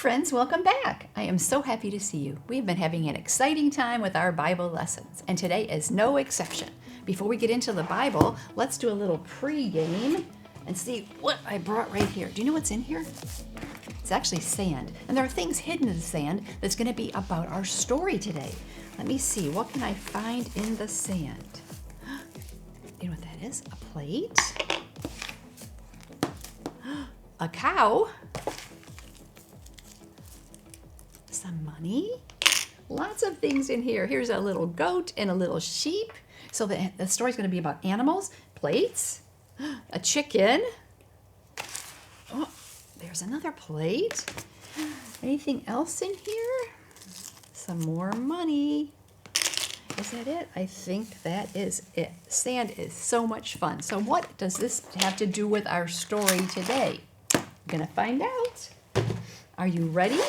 friends, welcome back. I am so happy to see you. We've been having an exciting time with our Bible lessons, and today is no exception. Before we get into the Bible, let's do a little pre-game and see what I brought right here. Do you know what's in here? It's actually sand, and there are things hidden in the sand that's going to be about our story today. Let me see, what can I find in the sand? You know what that is? A plate, a cow, some money, lots of things in here. Here's a little goat and a little sheep. So the story's going to be about animals, plates, a chicken. Oh, there's another plate. Anything else in here? Some more money. Is that it? I think that is it. Sand is so much fun. So what does this have to do with our story today? We're going to find out. Are you ready?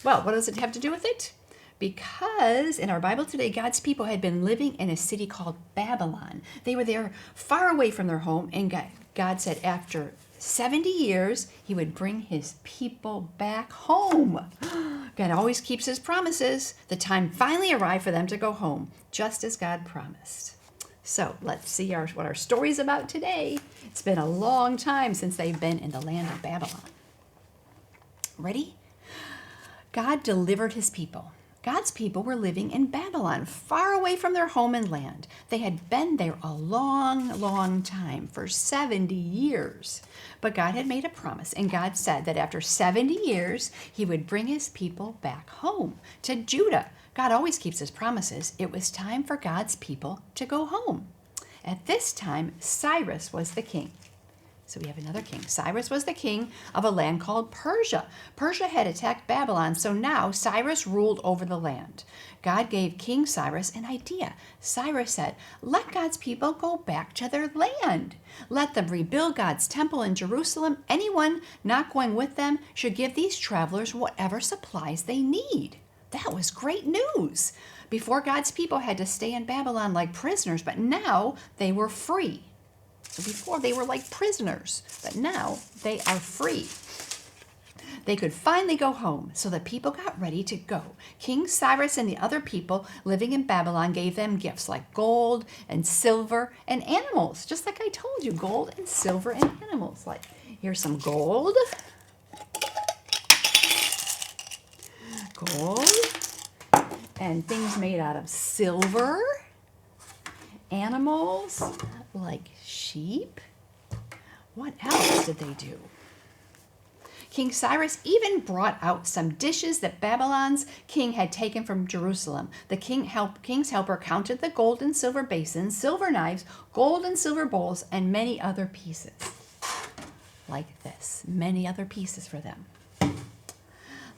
Well, what does it have to do with it? Because in our Bible today, God's people had been living in a city called Babylon. They were there far away from their home, and God said after 70 years, he would bring his people back home. God always keeps his promises. The time finally arrived for them to go home, just as God promised. So let's see what our story is about today. It's been a long time since they've been in the land of Babylon. Ready? God delivered his people. God's people were living in Babylon, far away from their home and land. They had been there a long, long time, for 70 years. But God had made a promise, and God said that after 70 years, he would bring his people back home to Judah. God always keeps his promises. It was time for God's people to go home. At this time, Cyrus was the king. So we have another king. Cyrus was the king of a land called Persia. Persia had attacked Babylon, so now Cyrus ruled over the land. God gave King Cyrus an idea. Cyrus said, let God's people go back to their land. Let them rebuild God's temple in Jerusalem. Anyone not going with them should give these travelers whatever supplies they need. That was great news. Before, God's people had to stay in Babylon like prisoners, but now they were free. So before they were like prisoners, but now they are free. They could finally go home, so the people got ready to go. King Cyrus and the other people living in Babylon gave them gifts like gold and silver and animals. Just like I told you, gold and silver and animals. Like, here's some gold. Gold. And things made out of silver. Animals like sheep. What else did they do? King Cyrus even brought out some dishes that Babylon's king had taken from Jerusalem. The king's helper counted the gold and silver basins, silver knives, gold and silver bowls, and many other pieces. Like this, many other pieces for them.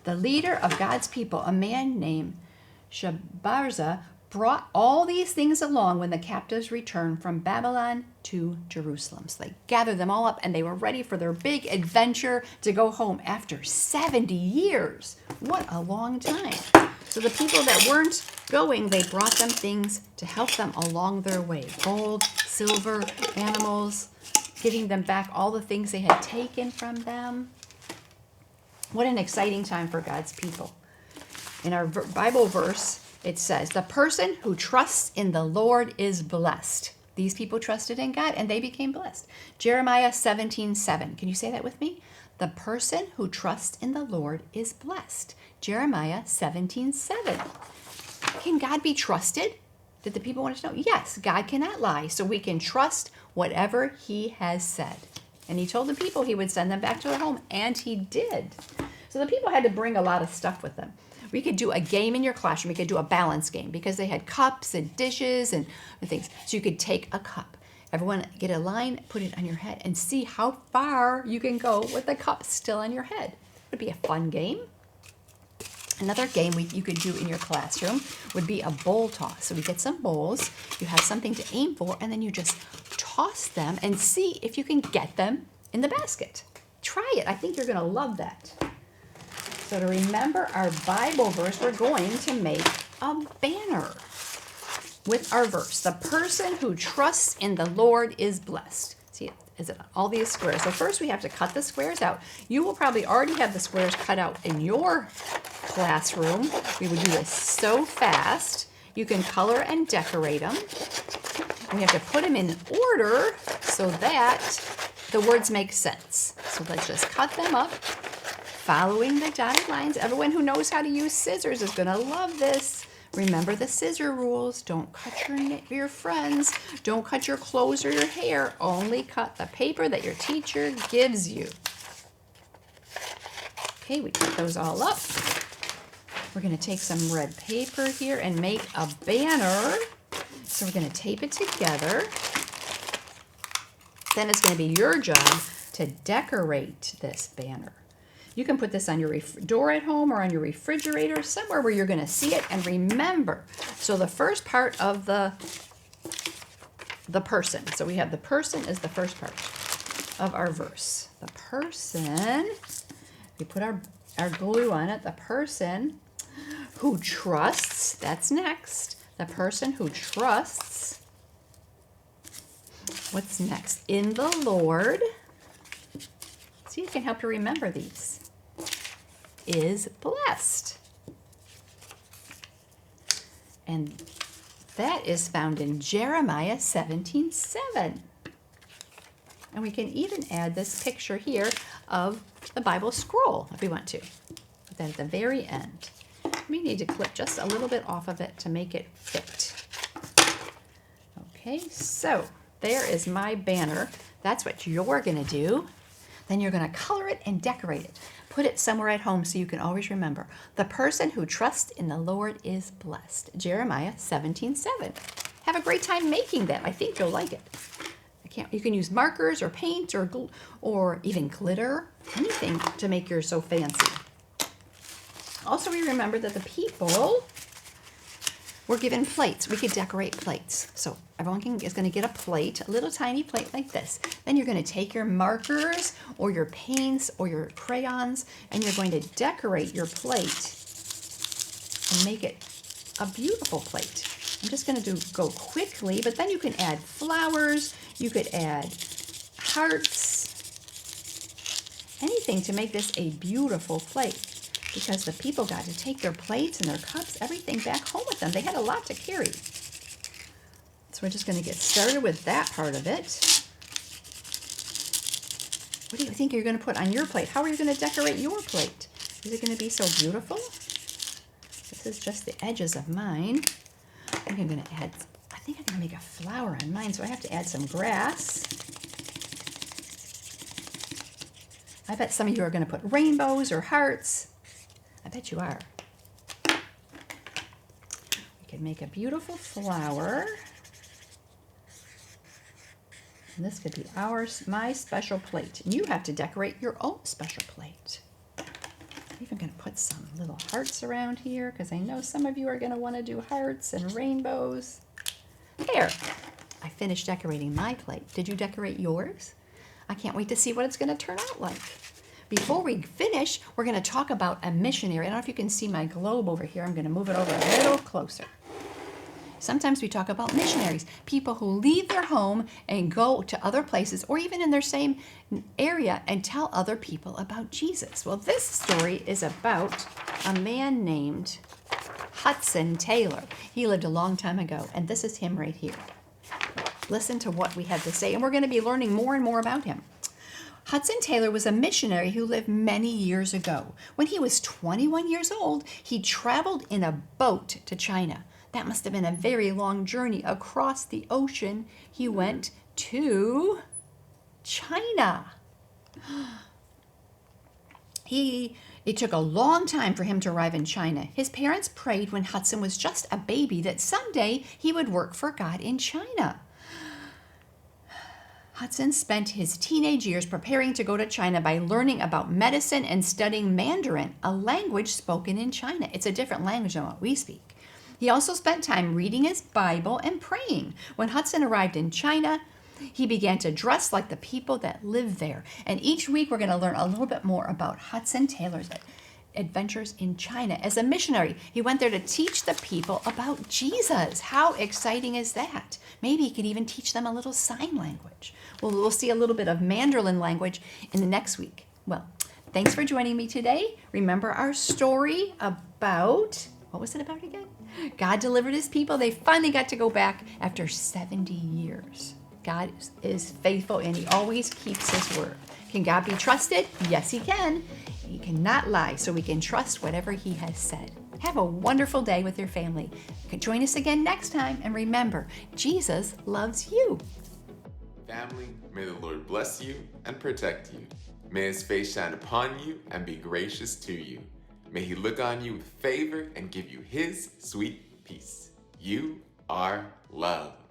The leader of God's people, a man named Shabbazzar, brought all these things along when the captives returned from Babylon to Jerusalem. So they gathered them all up, and they were ready for their big adventure to go home after 70 years. What a long time. So the people that weren't going, they brought them things to help them along their way. Gold, silver, animals, giving them back all the things they had taken from them. What an exciting time for God's people. In our Bible verse, it says, the person who trusts in the Lord is blessed. These people trusted in God and they became blessed. Jeremiah 17:7. Can you say that with me? The person who trusts in the Lord is blessed. Jeremiah 17:7. Can God be trusted? Did the people want to know? Yes, God cannot lie, so we can trust whatever he has said. And he told the people he would send them back to their home, and he did. So the people had to bring a lot of stuff with them. We could do a game in your classroom. We could do a balance game because they had cups and dishes and things. So you could take a cup. Everyone get a line, put it on your head, and see how far you can go with the cup still on your head. It would be a fun game. Another game you could do in your classroom would be a bowl toss. So we get some bowls, you have something to aim for, and then you just toss them and see if you can get them in the basket. Try it. I think you're going to love that. So to remember our Bible verse, we're going to make a banner with our verse. The person who trusts in the Lord is blessed. See, is it all these squares? So first we have to cut the squares out. You will probably already have the squares cut out in your classroom. We would do this so fast. You can color and decorate them. We have to put them in order so that the words make sense. So let's just cut them up, following the dotted lines. Everyone who knows how to use scissors is going to love this. Remember the scissor rules. Don't cut your friends. Don't cut your clothes or your hair. Only cut the paper that your teacher gives you. Okay, we cut those all up. We're going to take some red paper here and make a banner. So we're going to tape it together. Then it's going to be your job to decorate this banner. You can put this on your door at home or on your refrigerator, somewhere where you're going to see it and remember. So the first part of the person. So we have the person is the first part of our verse. The person, we put our glue on it. The person who trusts, that's next. The person who trusts. What's next? In the Lord. See, it can help you remember these. Is blessed. And that is found in Jeremiah 17:7. And we can even add this picture here of the Bible scroll if we want to. Put that at the very end. We need to clip just a little bit off of it to make it fit. Okay, so there is my banner. That's what you're going to do. Then you're going to color it and decorate it. Put it somewhere at home so you can always remember. The person who trusts in the Lord is blessed. Jeremiah 17:7. Have a great time making that. I think you'll like it. You can use markers or paint or even glitter, anything to make yours so fancy. Also, we remember that the people were given plates. We could decorate plates. So everyone is going to get a plate, a little tiny plate like this. Then you're going to take your markers or your paints or your crayons and you're going to decorate your plate and make it a beautiful plate. I'm just going to go quickly, but then you can add flowers, you could add hearts, anything to make this a beautiful plate. Because the people got to take their plates and their cups, everything back home with them. They had a lot to carry. So we're just going to get started with that part of it. What do you think you're going to put on your plate? How are you going to decorate your plate? Is it going to be so beautiful? This is just the edges of mine. I think I'm going to make a flower on mine, so I have to add some grass. I bet some of you are going to put rainbows or hearts. I bet you are. We can make a beautiful flower. And this could be my special plate. And you have to decorate your own special plate. I'm even going to put some little hearts around here because I know some of you are going to want to do hearts and rainbows. There. I finished decorating my plate. Did you decorate yours? I can't wait to see what it's going to turn out like. Before we finish, we're going to talk about a missionary. I don't know if you can see my globe over here. I'm going to move it over a little closer. Sometimes we talk about missionaries, people who leave their home and go to other places or even in their same area and tell other people about Jesus. Well, this story is about a man named Hudson Taylor. He lived a long time ago, and this is him right here. Listen to what we have to say, and we're going to be learning more and more about him. Hudson Taylor was a missionary who lived many years ago. When he was 21 years old, he traveled in a boat to China. That must have been a very long journey across the ocean. He went to China. It took a long time for him to arrive in China. His parents prayed when Hudson was just a baby that someday he would work for God in China. Hudson spent his teenage years preparing to go to China by learning about medicine and studying Mandarin, a language spoken in China. It's a different language than what we speak. He also spent time reading his Bible and praying. When Hudson arrived in China, he began to dress like the people that lived there. And each week we're going to learn a little bit more about Hudson Taylor's adventures in China as a missionary. He went there to teach the people about Jesus. How exciting is that? Maybe he could even teach them a little sign language. Well, we'll see a little bit of Mandarin language in the next week. Well, thanks for joining me today. Remember our story about, what was it about again? God delivered his people. They finally got to go back after 70 years. God is faithful and he always keeps his word. Can God be trusted? Yes, he can. He cannot lie, so we can trust whatever he has said. Have a wonderful day with your family. You can join us again next time. And remember, Jesus loves you. Family, may the Lord bless you and protect you. May his face shine upon you and be gracious to you. May he look on you with favor and give you his sweet peace. You are loved.